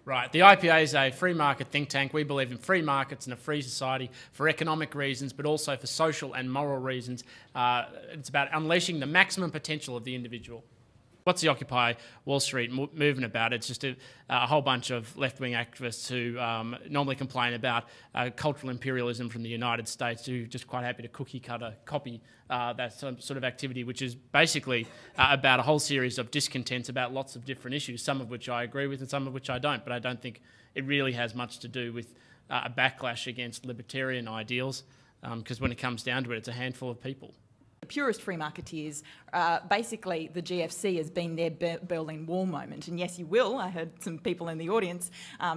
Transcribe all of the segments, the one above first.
Right. The IPA is a free market think tank. We believe in free markets and a free society for economic reasons, but also for social and moral reasons. It's about unleashing the maximum potential of the individual. What's the Occupy Wall Street movement about? It's just a whole bunch of left-wing activists who normally complain about cultural imperialism from the United States, who are just quite happy to cookie-cutter copy that sort of activity, which is basically about a whole series of discontents about lots of different issues, some of which I agree with and some of which I don't. But I don't think it really has much to do with a backlash against libertarian ideals, because when it comes down to it, it's a handful of people. The purist free marketeers, basically the GFC has been their Berlin Wall moment. And yes, you will, I heard some people in the audience,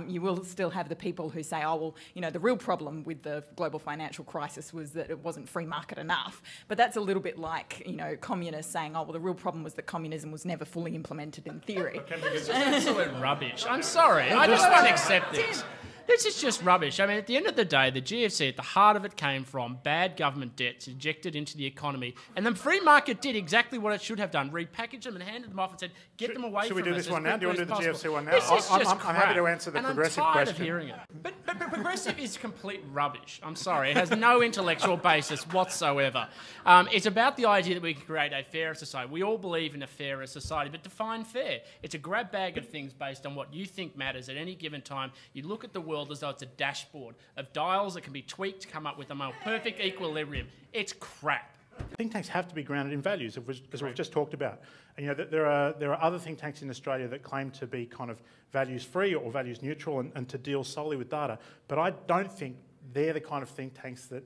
you will still have the people who say, oh, well, you know, the real problem with the global financial crisis was that it wasn't free market enough. But that's a little bit like, you know, communists saying, oh, well, the real problem was that communism was never fully implemented in theory. It's absolute rubbish. I'm sorry, I just won't accept this. This is just rubbish. I mean, at the end of the day, the GFC, at the heart of it, came from bad government debts injected into the economy. And the free market did exactly what it should have done, repackaged them and handed them off and said, get them away from us. Should we do this one now? Do you want to do the GFC one now? This is just I'm happy to answer the progressive I'm tired question. of hearing it. But progressive is complete rubbish. I'm sorry. It has no intellectual basis whatsoever. It's about the idea that we can create a fairer society. We all believe in a fairer society, but define fair. It's a grab bag of things based on what you think matters at any given time. You look at the world as though it's a dashboard of dials that can be tweaked to come up with a more perfect equilibrium. It's crap. Think tanks have to be grounded in values, as we've just talked about. And, you know, there are other think tanks in Australia that claim to be kind of values-free or values-neutral and to deal solely with data. But I don't think they're the kind of think tanks that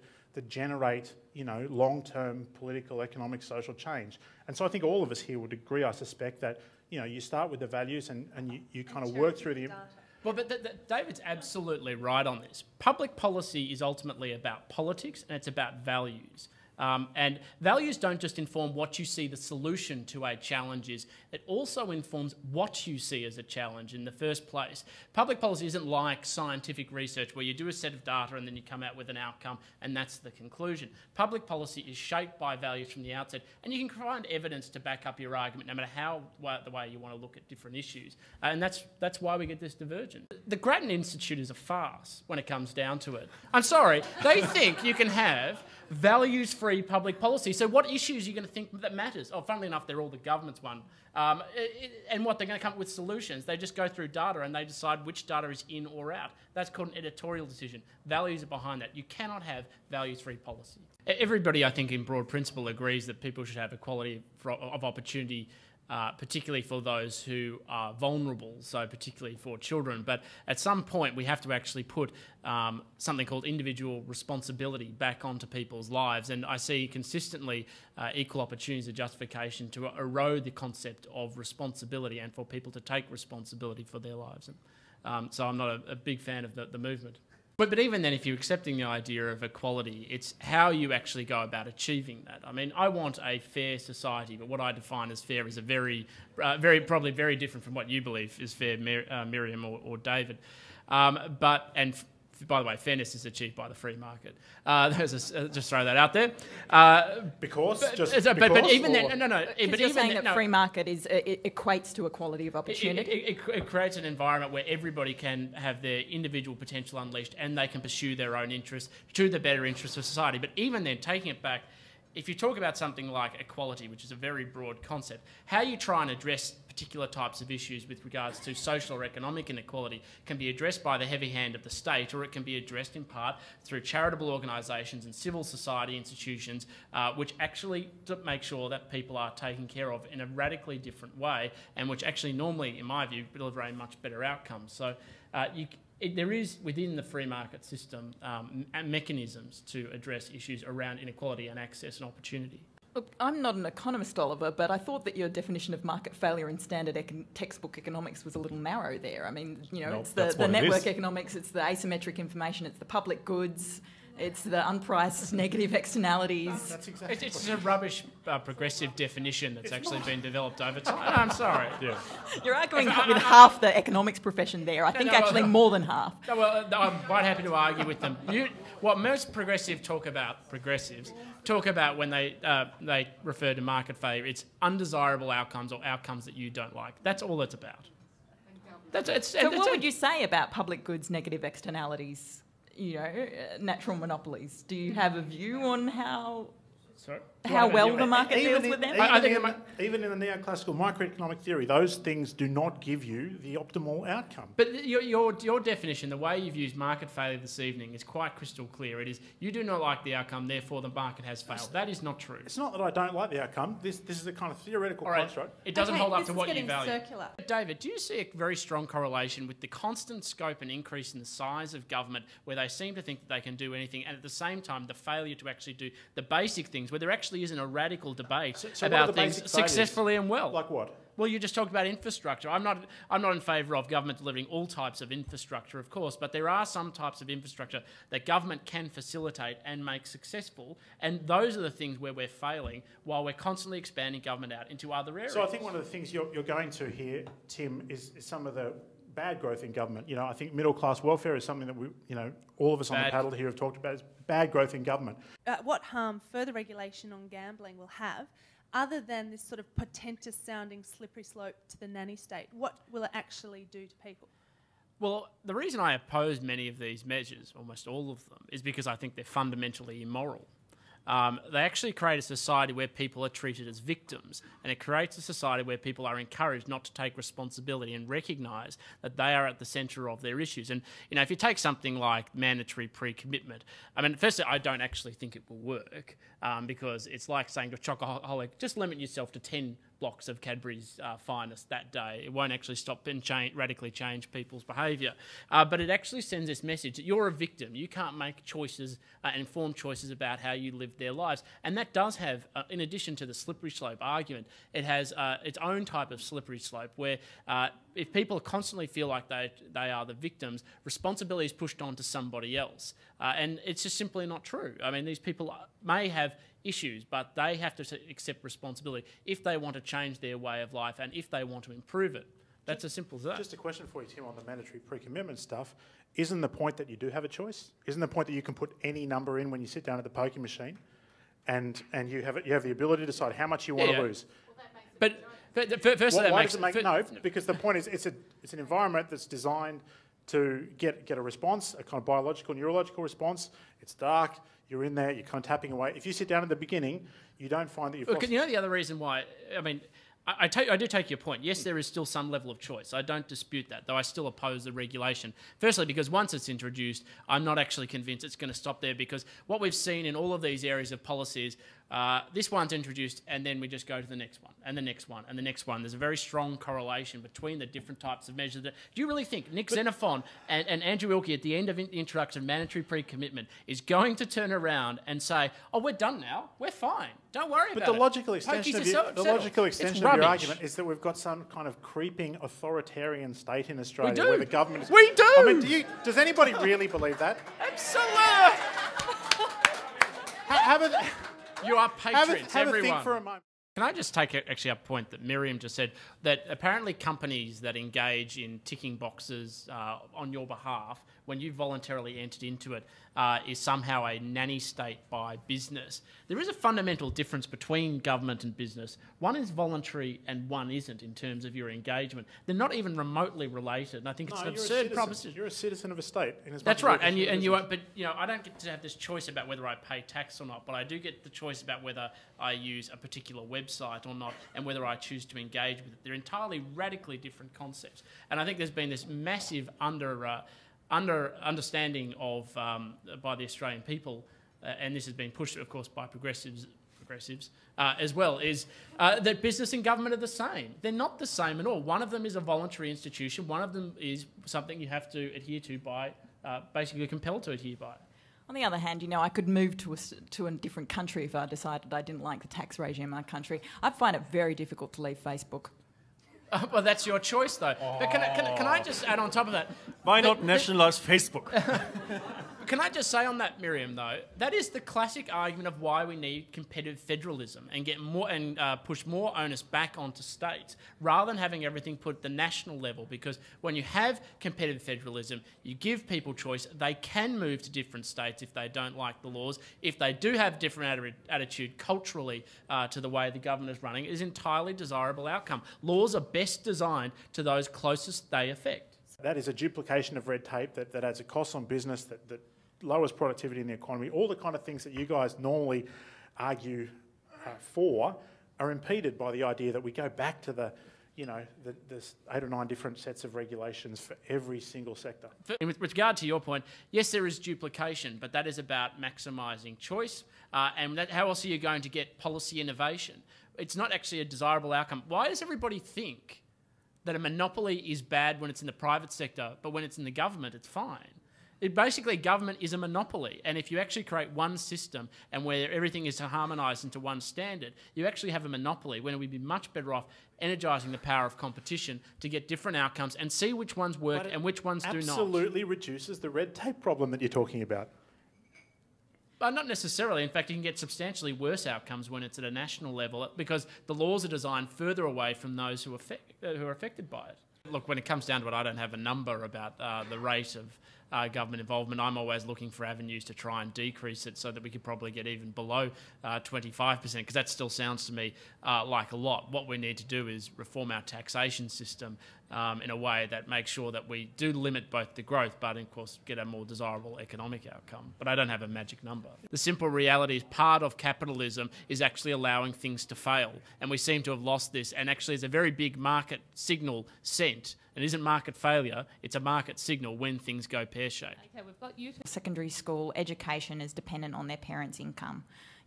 generate, you know, long-term political, economic, social change. And so I think all of us here would agree, I suspect, that, you know, you start with the values and you kind of work through the... Well, but David's absolutely right on this. Public policy is ultimately about politics and it's about values. And values don't just inform what you see the solution to a challenge is, it also informs what you see as a challenge in the first place. Public policy isn't like scientific research where you do a set of data and then you come out with an outcome and that's the conclusion. Public policy is shaped by values from the outset, and you can find evidence to back up your argument no matter the way you want to look at different issues. And that's why we get this divergence. The Grattan Institute is a farce when it comes down to it. I'm sorry, they think you can have values-free public policy. So what issues are you going to think that matters? Oh, funnily enough, they're all the government's one. And what they're going to come up with solutions. They just go through data and they decide which data is in or out. That's called an editorial decision. Values are behind that. You cannot have values-free policy. Everybody, I think, in broad principle agrees that people should have equality of opportunity, particularly for those who are vulnerable, so particularly for children. But at some point, we have to actually put something called individual responsibility back onto people's lives. And I see consistently equal opportunities as a justification to erode the concept of responsibility and for people to take responsibility for their lives. So I'm not a big fan of the movement. But even then, if you're accepting the idea of equality, it's how you actually go about achieving that. I mean, I want a fair society, but what I define as fair is probably very different from what you believe is fair, Miriam or David. By the way, fairness is achieved by the free market. Just throw that out there. You're saying that free market it equates to equality of opportunity. It creates an environment where everybody can have their individual potential unleashed and they can pursue their own interests to the better interests of society. But even then, taking it back, if you talk about something like equality, which is a very broad concept, how you try and address particular types of issues with regards to social or economic inequality can be addressed by the heavy hand of the state, or it can be addressed in part through charitable organisations and civil society institutions, which actually make sure that people are taken care of in a radically different way, and which actually normally, in my view, deliver a much better outcome. So there is, within the free market system, mechanisms to address issues around inequality and access and opportunity. Look, I'm not an economist, Oliver, but I thought that your definition of market failure in standard textbook economics was a little narrow there. I mean, you know, it's the network economics, it's the asymmetric information, it's the public goods, it's the unpriced negative externalities. No, that's exactly it's a rubbish progressive definition that's been developed over time. No, I'm sorry. Yeah. You're arguing with half the economics profession there. I think more than half. No, well, I'm quite happy to argue with them. What most progressives talk about when they refer to market failure, it's undesirable outcomes or outcomes that you don't like. That's all it's about. So what would you say about public goods negative externalities, natural monopolies? Do you have a view on how well the market deals with them? Even in the neoclassical microeconomic theory, those things do not give you the optimal outcome. But your definition, the way you've used market failure this evening, is quite crystal clear. It is, you do not like the outcome, therefore the market has failed. That is not true. It's not that I don't like the outcome. This is a kind of theoretical construct. It doesn't hold up to what you value. Circular. David, do you see a very strong correlation with the constant scope and increase in the size of government, where they seem to think that they can do anything, and at the same time the failure to actually do the basic things, where there actually isn't a radical debate about things successfully and well? Like what? Well, you just talked about infrastructure. I'm not in favour of government delivering all types of infrastructure, of course, but there are some types of infrastructure that government can facilitate and make successful, and those are the things where we're failing while we're constantly expanding government out into other areas. So I think one of the things you're going to here, Tim, is some of the bad growth in government. I think middle class welfare is something that we, all of us on the panel here have talked about. Is bad growth in government. What harm further regulation on gambling will have, other than this sort of portentous sounding slippery slope to the nanny state? What will it actually do to people? Well, the reason I oppose many of these measures, almost all of them, is because I think they're fundamentally immoral. They actually create a society where people are treated as victims, and it creates a society where people are encouraged not to take responsibility and recognise that they are at the centre of their issues. And, if you take something like mandatory pre-commitment, firstly, I don't actually think it will work, because it's like saying to a chocoholic, just limit yourself to 10 blocks of Cadbury's finest that day. It won't actually stop and radically change people's behaviour. But it actually sends this message that you're a victim. You can't make choices, informed choices about how you live their lives. And that does have, in addition to the slippery slope argument, it has its own type of slippery slope where if people constantly feel like they are the victims, responsibility is pushed on to somebody else. And it's just simply not true. These people may have issues, but they have to accept responsibility if they want to change their way of life and if they want to improve it. That's as simple as that. Just a question for you, Tim, on the mandatory pre-commitment stuff. Isn't the point that you do have a choice? Isn't the point that you can put any number in when you sit down at the poker machine and you have the ability to decide how much you want to lose? But firstly, why does it make no? Because the point is it's an environment that's designed to get a response, a kind of biological, neurological response. It's dark. You're in there, you're kind of tapping away. If you sit down at the beginning, you don't find that you've lost... The other reason why... I do take your point. Yes, there is still some level of choice. I don't dispute that, though I still oppose the regulation. Firstly, because once it's introduced, I'm not actually convinced it's going to stop there, because what we've seen in all of these areas of policy is this one's introduced and then we just go to the next one and the next one and the next one. There's a very strong correlation between the different types of measures. Do you really think Nick Xenophon and Andrew Wilkie at the end of the introduction of mandatory pre-commitment is going to turn around and say, oh, we're done now, we're fine, don't worry about it? But the logical extension of your argument is that we've got some kind of creeping authoritarian state in Australia where the government is... We do! Does anybody really believe that? Absolutely! You are patriots, have everyone. a think for a moment. Can I just take actually a point that Miriam just said, that apparently companies that engage in ticking boxes on your behalf, when you voluntarily entered into it, is somehow a nanny state by business. There is a fundamental difference between government and business. One is voluntary and one isn't in terms of your engagement. They're not even remotely related, and I think it's an absurd proposition. You're a citizen of a state. That's right, and you won't. But I don't get to have this choice about whether I pay tax or not. But I do get the choice about whether I use a particular website or not, and whether I choose to engage with it. They're entirely radically different concepts, and I think there's been this massive understanding of by the Australian people, and this has been pushed, of course, by progressives as well, is that business and government are the same. They're not the same at all. One of them is a voluntary institution. One of them is something you have to adhere to by, basically compelled to adhere by. On the other hand, I could move to a different country if I decided I didn't like the tax regime in my country. I find it very difficult to leave Facebook. Well, that's your choice, though. But can I just add on top of that? Why not nationalise Facebook? Can I just say on that, Miriam, though, that is the classic argument of why we need competitive federalism and get more and push more onus back onto states rather than having everything put at the national level. Because when you have competitive federalism, you give people choice. They can move to different states if they don't like the laws. If they do have different attitude culturally to the way the government is running, it is an entirely desirable outcome. Laws are best designed to those closest they affect. That is a duplication of red tape that adds a cost on business, that lowers productivity in the economy. All the kind of things that you guys normally argue for are impeded by the idea that we go back to the 8 or 9 different sets of regulations for every single sector. With regard to your point, yes, there is duplication, but that is about maximising choice. How else are you going to get policy innovation? It's not actually a desirable outcome. Why does everybody think that a monopoly is bad when it's in the private sector, but when it's in the government, it's fine? Basically, government is a monopoly, and if you actually create one system and where everything is harmonised into one standard, you actually have a monopoly when we'd be much better off energising the power of competition to get different outcomes and see which ones work and which ones do not. Absolutely reduces the red tape problem that you're talking about. Not necessarily. In fact, you can get substantially worse outcomes when it's at a national level because the laws are designed further away from those who are affected by it. Look, when it comes down to it, I don't have a number about the rate of government involvement. I'm always looking for avenues to try and decrease it so that we could probably get even below 25%, because that still sounds to me like a lot. What we need to do is reform our taxation system in a way that makes sure that we do limit both the growth but, of course, get a more desirable economic outcome. But I don't have a magic number. The simple reality is part of capitalism is actually allowing things to fail, and we seem to have lost this, and actually it's a very big market signal sent. It isn't market failure, it's a market signal when things go pear-shaped. Okay, we've got you. Secondary school education is dependent on their parents' income.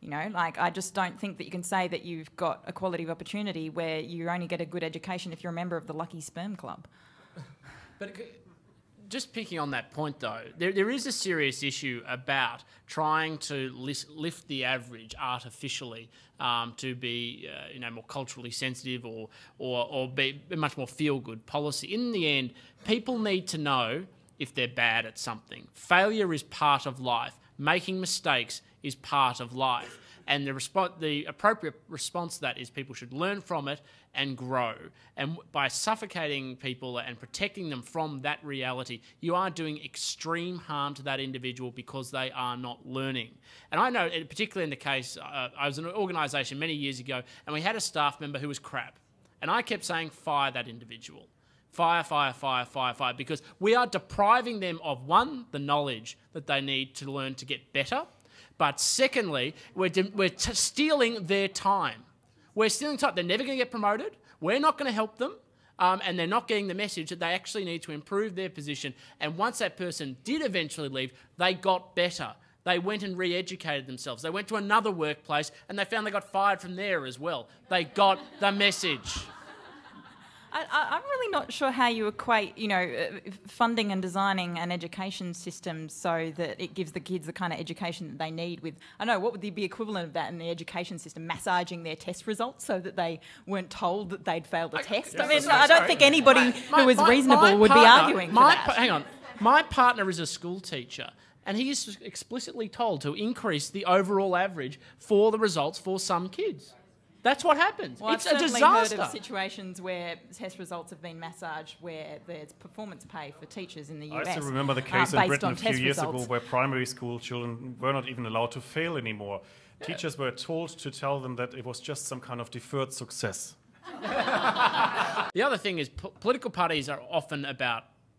I just don't think that you can say that you've got equality of opportunity where you only get a good education if you're a member of the Lucky Sperm Club. But just picking on that point, though, there is a serious issue about trying to lift the average artificially to be more culturally sensitive or be much more feel-good policy. In the end, people need to know if they're bad at something. Failure is part of life. Making mistakes is part of life. And the appropriate response to that is people should learn from it and grow. And by suffocating people and protecting them from that reality, you are doing extreme harm to that individual because they are not learning. And I know, particularly in the case, I was in an organisation many years ago and we had a staff member who was crap. And I kept saying, fire that individual. Fire, fire, fire, fire, fire, because we are depriving them of, one, the knowledge that they need to learn to get better, but secondly, we're stealing their time. We're stealing time. They're never going to get promoted. We're not going to help them, and they're not getting the message that they actually need to improve their position. And once that person did eventually leave, they got better. They went and re-educated themselves. They went to another workplace, and they found they got fired from there as well. They got the message. I'm really not sure how you equate, funding and designing an education system so that it gives the kids the kind of education that they need with, what would be equivalent of that in the education system? Massaging their test results so that they weren't told that they'd failed a test? I don't think anybody who is reasonable would be arguing for that. Hang on. My partner is a school teacher, and he is explicitly told to increase the overall average for the results for some kids. That's what happens. Well, it's I've a disaster. certainly heard of situations where test results have been massaged where there's performance pay for teachers in the US. I still remember the case in Britain a few years results. ago where primary school children were not even allowed to fail anymore. Yeah. Teachers were told to tell them that it was just some kind of deferred success. The other thing is political parties are often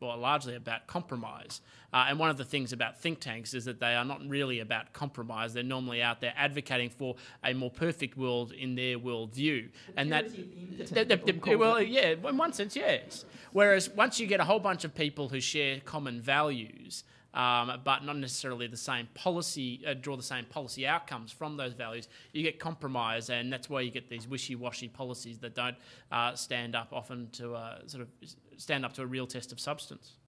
largely about compromise. And one of the things about think tanks is that they are not really about compromise. They're normally out there advocating for a more perfect world in their worldview. And in one sense, yes. Whereas once you get a whole bunch of people who share common values, but not necessarily the same policy, draw the same policy outcomes from those values, you get compromise, and that's why you get these wishy-washy policies that don't stand up often to stand up to a real test of substance.